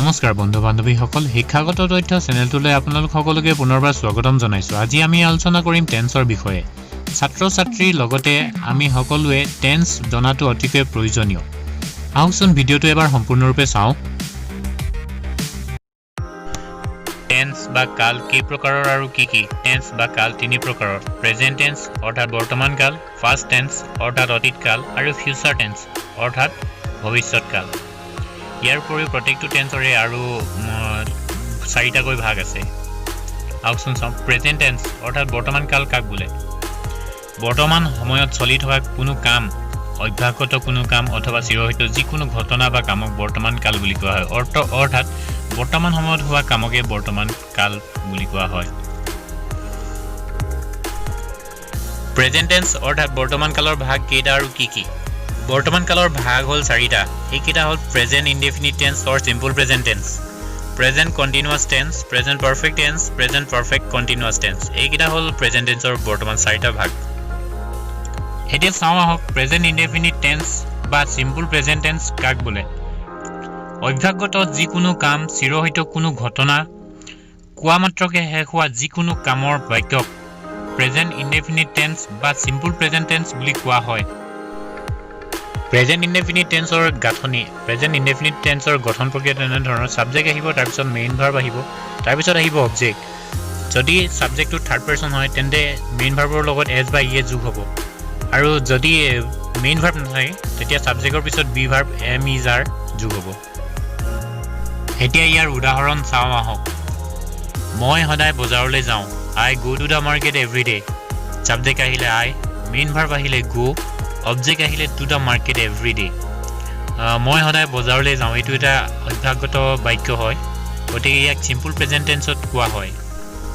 নমস্কাৰ বন্ধু বান্ধৱীসকল শিক্ষাগত তথ্য চেনেলটোলৈ আপোনালোক সকলোকে পুনৰবাৰ স্বাগতম জনাইছো। আজি আমি আলোচনা কৰিম টেন্সৰ বিষয়ে। ছাত্ৰ ছাত্ৰীৰ লগতে আমি সকলোৱে টেন্স জনাটো অতিকৈ প্ৰয়োজনীয়। আহকচোন ভিডিঅ'টো এবাৰ সম্পূৰ্ণৰূপে চাওঁ। টেন্স বা কাল কেই প্ৰকাৰৰ আৰু কি কি? টেন্স বা কাল তিনি প্ৰকাৰৰ। প্ৰেজেন্ট টেন্স অৰ্থাৎ বৰ্তমান কাল, ফাষ্ট টেন্স অৰ্থাৎ অতীত কাল আৰু ফিউচাৰ টেন্স অৰ্থাৎ ভৱিষ্যৎ কাল। ইয়াৰ উপৰিও প্ৰত্যেকটো টেন্সৰে আৰু চাৰিটাকৈ ভাগ আছে। আহকচোন চাওঁ। প্ৰেজেন্ট টেন্স অৰ্থাৎ বৰ্তমান কাল কাক বোলে? বৰ্তমান সময়ত চলি থকা কোনো কাম, অভ্যাসগত কোনো কাম অথবা চিৰহিত যিকোনো ঘটনা বা কামক বৰ্তমান কাল বুলি কোৱা হয়। অৰ্থাৎ বৰ্তমান সময়ত হোৱা কামকে বৰ্তমান কাল বুলি কোৱা হয়। প্ৰেজেন্ট টেন্স অৰ্থাৎ বৰ্তমান কালৰ ভাগ কেইটা আৰু কি কি? বৰ্তমান কালৰ ভাগ হ'ল চাৰিটা। এইকেইটা হ'ল present indefinite tense or simple present tense, present continuous tense, present perfect tense, present perfect continuous tense. এইকেইটা হ'ল প্ৰেজেন্ট টেন্সৰ বৰ্তমান চাৰিটা ভাগ। এতিয়া চাওঁ আহক প্ৰেজেন্ট ইনডেফিনিট টেন্স বা চিম্পল প্ৰেজেন্ট টেন্স কাক বোলে? অভ্যাসগত যিকোনো কাম, চিৰহিত কোনো ঘটনা, কোৱা মাত্ৰকে শেষ হোৱা যিকোনো কামৰ বাক্যক প্ৰেজেন্ট ইনডেফিনিট টেন্স বা চিম্পল প্ৰেজেন্ট টেন্স বুলি কোৱা হয়। প্ৰেজেন্ট ইনডেফিনিট টেন্সৰ গাঁথনি। প্ৰেজেন্ট ইনডেফিনিট টেন্সৰ গঠন প্ৰক্ৰিয়া তেনেধৰণৰ। ছাবজেক্ট আহিব, তাৰপিছত মেইন ভাৰ্ব আহিব, তাৰপিছত আহিব অবজেক্ট। যদি ছাবজেক্টটো থাৰ্ড পাৰ্চন হয় তেন্তে মেইন ভাৰ্বৰ লগত এছ বা ইয়ে যোগ হ'ব, আৰু যদি মেইন ভাৰ্ব নাথাকে তেতিয়া ছাবজেক্টৰ পিছত be verb am is are যোগ হ'ব। এতিয়া ইয়াৰ উদাহৰণ চাওঁ আহক। মই সদায় বজাৰলৈ যাওঁ। I go to the market every day. Subject আহিলে আই, মেইন ভাৰ্ব আহিলে গো, অবজেক্ট আহিলে two the market every day. মই সদায় বজাৰলৈ যাওঁ এইটো এটা অভ্যাসগত বাক্য হয়, গতিকে ইয়াক চিম্পল প্ৰেজেন্ট টেন্সত কোৱা হয়।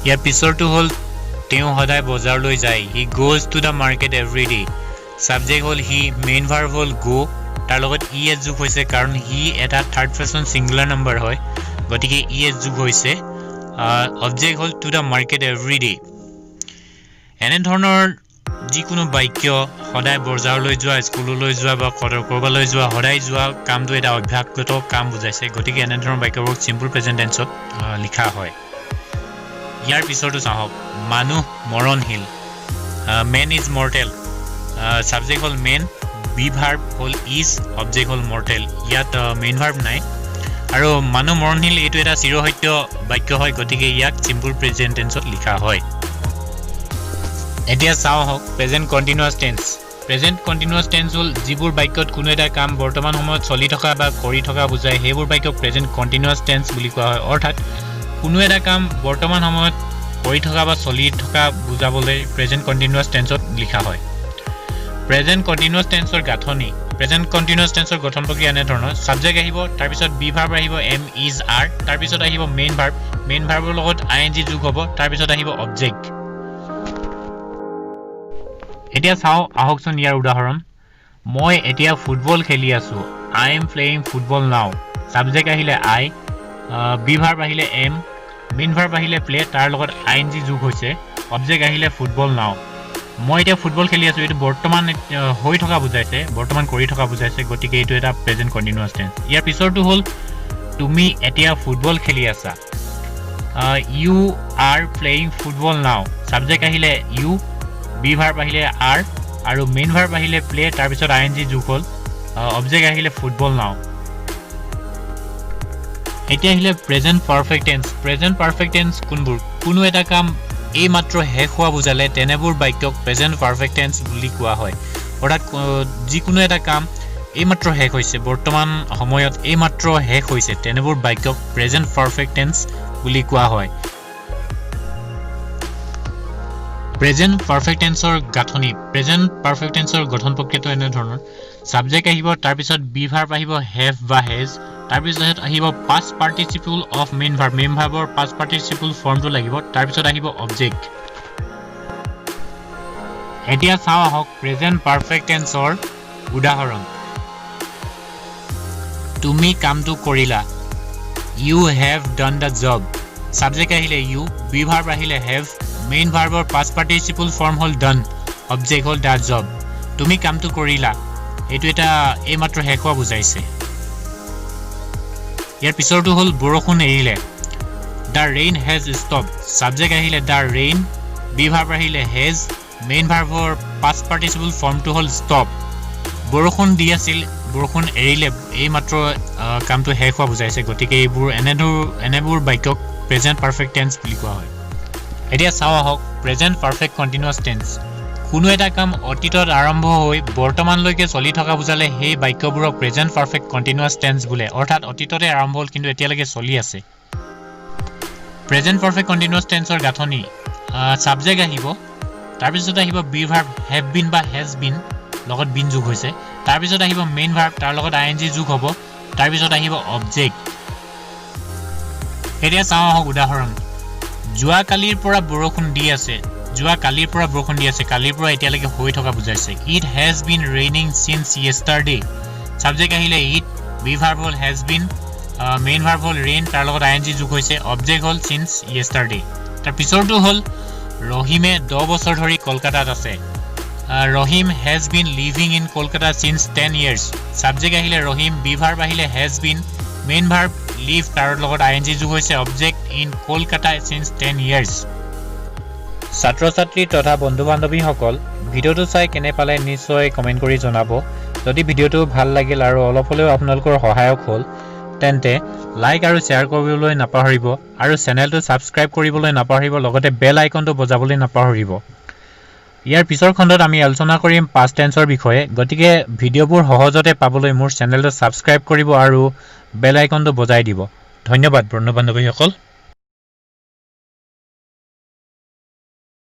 ইয়াৰ পিছৰটো হ'ল তেওঁ সদায় বজাৰলৈ যায়। He goes to the market every day. Subject হ'ল হি, মেইন ভাৰ্ব হ'ল গো, তাৰ লগত ই এছ যোগ হৈছে কাৰণ হি এটা থাৰ্ড পাৰ্চন ছিংগুলাৰ নাম্বাৰ হয়, গতিকে ই এছ যোগ হৈছে। অবজেক্ট হ'ল two the market every day. এনেধৰণৰ যিকোনো বাক্য, সদায় বজাৰলৈ যোৱা, স্কুললৈ যোৱা বা ক'ৰবালৈ যোৱা, সদায় যোৱা কামটো এটা অভ্যাসগত কাম বুজাইছে, গতিকে এনেধৰণৰ বাক্যবোৰ চিম্পল প্ৰেজেন্ট টেন্সত লিখা হয়। ইয়াৰ পিছতো চাওক। মানুহ মৰণশীল। Man is mortal. ছাবজেক্ট হ'ল মেন, বি ভাৰ্ব হ'ল ইজ, অবজেক্ট হ'ল মৰ্টেল। ইয়াত মেইন ভাৰ্ব নাই, আৰু মানুহ মৰণশীল এইটো এটা চিৰসত্য বাক্য হয়, গতিকে ইয়াক চিম্পল প্ৰেজেন্ট টেন্সত লিখা হয়। এতিয়া চাওঁ আহক present continuous tense. Present continuous tense হ'ল যিবোৰ বাক্যত কোনো এটা কাম বৰ্তমান সময়ত চলি থকা বা কৰি থকা বুজায়, সেইবোৰ বাক্যক প্ৰেজেন্ট কণ্টিনিউৱাছ টেন্স বুলি কোৱা হয়। অৰ্থাৎ কোনো এটা কাম বৰ্তমান সময়ত কৰি থকা বা চলি থকা বুজাবলৈ প্ৰেজেন্ট কণ্টিনিউৱাছ টেন্সত লিখা হয়। প্ৰেজেন্ট কণ্টিনিউৱাছ টেন্সৰ গাঁথনি। প্ৰেজেন্ট কণ্টিনিউৱাছ টেন্সৰ গঠন প্ৰক্ৰিয়া এনেধৰণৰ। ছাবজেক্ট আহিব, তাৰপিছত বি ভাৰ্ব আহিব এম ইজ আৰ, তাৰপিছত আহিব মেইন ভাৰ্ব, মেইন ভাৰ্বৰ লগত আই এন জি যোগ হ'ব, তাৰপিছত আহিব অবজেক্ট। এতিয়া চাওঁ আহকচোন ইয়াৰ উদাহৰণ। মই এতিয়া ফুটবল খেলি আছোঁ। I am playing football now. Subject আহিলে আই, বি ভাৰ্ব আহিলে এম, মেইন ভাৰ্ব আহিলে প্লে, তাৰ লগত আই এন জি যোগ হৈছে, অবজেক্ট আহিলে ফুটবল নাও। মই এতিয়া ফুটবল খেলি আছোঁ, এইটো বৰ্তমান হৈ থকা বুজাইছে, বৰ্তমান কৰি থকা বুজাইছে, গতিকে এইটো এটা প্ৰেজেন্ট কণ্টিনিউৱাছ টেন্স। ইয়াৰ পিছৰটো হ'ল তুমি এতিয়া ফুটবল খেলি আছা। You are playing football now. Subject আহিলে ইউ, বি ভাৰ্ব আহিলে আৰ, আৰু মেইন ভাৰ্ব আহিলে প্লে, তাৰপিছত আই এন জি যোগ হ'ল, অবজেক্ট আহিলে ফুটবল নাও। এতিয়া আহিলে present perfect tense. Present perfect tense কোনবোৰ? কোনো এটা কাম এইমাত্ৰ শেষ হোৱা বুজালে তেনেবোৰ বাক্যক প্ৰেজেন্ট পাৰফেক্ট টেন্স বুলি কোৱা হয়। অৰ্থাৎ যিকোনো এটা কাম এইমাত্ৰ শেষ হৈছে, বৰ্তমান সময়ত এইমাত্ৰ শেষ হৈছে, তেনেবোৰ বাক্যক প্ৰেজেন্ট পাৰফেক্ট টেন্স বুলি কোৱা হয়। প্ৰেজেন্ট পাৰফেক্ট টেন্সৰ গাঁথনি। প্ৰেজেন্ট পাৰফেক্ট টেন্সৰ গঠন প্ৰক্ৰিয়াটো এনেধৰণৰ। ছাবজেক্ট আহিব, তাৰপিছত বি ভাৰ্ব আহিব হেভ বা হেজ, তাৰপিছত আহিব past participle of main verb, main ভাৰ্বৰ পাষ্ট পাৰ্টিচিপল ফৰ্মটো লাগিব, তাৰপিছত আহিব অবজেক্ট। এতিয়া চাওঁ আহক প্ৰেজেন্ট পাৰফেক্ট টেন্সৰ উদাহৰণ। তুমি কামটো কৰিলা। You have done the job. Subject আহিলে ইউ, বি ভাৰ্ব আহিলে হেভ, মেইন ভাৰ্বৰ পাষ্ট পাৰ্টিচিপল ফৰ্ম হ'ল ডান, অবজেক্ট হ'ল দ্য জব। তুমি কামটো কৰিলা এইটো এটা এইমাত্ৰ শেষ হোৱা বুজাইছে। ইয়াৰ পিছৰটো হ'ল বৰষুণ এৰিলে The rain has stopped. Subject আহিলে the rain, be verb আহিলে has, main verb or past participle form to hold stop. বৰষুণ দি আছিল বৰষুণ এৰিলে এই মাত্ৰ কামটো শেষ হোৱা বুজাইছে গতিকে এইবোৰ এনেবোৰ বাক্যক প্ৰেজেন্ট পাৰফেক্ট টেন্স বুলি কোৱা হয় এতিয়া চাও আহক প্ৰেজেন্ট পাৰফেক্ট কন্টিনিউয়াছ টেন্স কোনো এটা কাম অতীতত আৰম্ভ হৈ বৰ্তমানলৈকে চলি থকা বুজালে সেই বাক্যবোৰক প্ৰেজেন্ট পাৰফেক্ট কন্টিনিউয়াছ টেন্স বোলে অৰ্থাৎ অতীততে আৰম্ভ হ'ল কিন্তু এতিয়ালৈকে চলি আছে প্ৰেজেন্ট পাৰফেক্ট কন্টিনিউয়াছ টেন্সৰ গাঁথনি সাবজেক্ট আহিব তাৰ পিছত আহিব বি ভাৰ্ব হেভ বিন বা হেজ বিন লগত বিন যোগ হৈছে তাৰ পিছত আহিব মেইন ভাৰ্ব তাৰ লগত আইএনজি যোগ হ'ব তাৰ পিছত আহিব অবজেক্ট এতিয়া চাওঁ আহক উদাহৰণ জুৱা কালিৰ পৰা বৰষুণ দি আছে কালিৰ পৰা এতিয়ালৈকে হৈ থকা বুজাইছে it has been raining since yesterday subject আহিলে ইট বি ভাৰ্ব হ'ল হেজ বিন মেইন ভাৰ্ব হ'ল ৰেইন তাৰ লগত আইএনজি যোগ হৈছে অবজেক্ট হ'ল সিন্স ইয়েষ্টাৰডে তাৰ পিছৰটো হ'ল ৰহিমে 10 বছৰ ধৰি কলকাতাত আছে Rahim has been living in Kolkata since 10 years subject আহিলে ৰহিম বি ভাৰ্ব আহিলে has been main verb live তাৰ লগত আইএনজি যোগ হৈছে object in Kolkata since 10 years ছাত্ৰ ছাত্ৰী তথা বন্ধু বান্ধৱীসকল ভিডিওটো চাই কেনে পালে নিশ্চয় কমেন্ট কৰি জনাব যদি ভিডিওটো ভাল লাগিল আৰু অলপ হলেও আপোনালোকৰ সহায়ক হ'ল তেন্তে লাইক আৰু শেয়াৰ কৰিবলৈ নাপাহৰিব আৰু চেনেলটো সাবস্ক্ৰাইব কৰিবলৈ নাপাহৰিব লগতে বেল আইকনটো বজাবলৈ নাপাহৰিব ইয়াৰ পিছৰ খণ্ডত আমি আলোচনা কৰিম পাষ্ট টেন্সৰ বিষয়ে গতিকে ভিডিওবোৰ সহজতে পাবলৈ মোৰ চেনেলটো সাবস্ক্ৰাইব কৰিব আৰু বেল আইকনটো বজাই দিব ধন্যবাদ বন্ধু বান্ধৱীসকল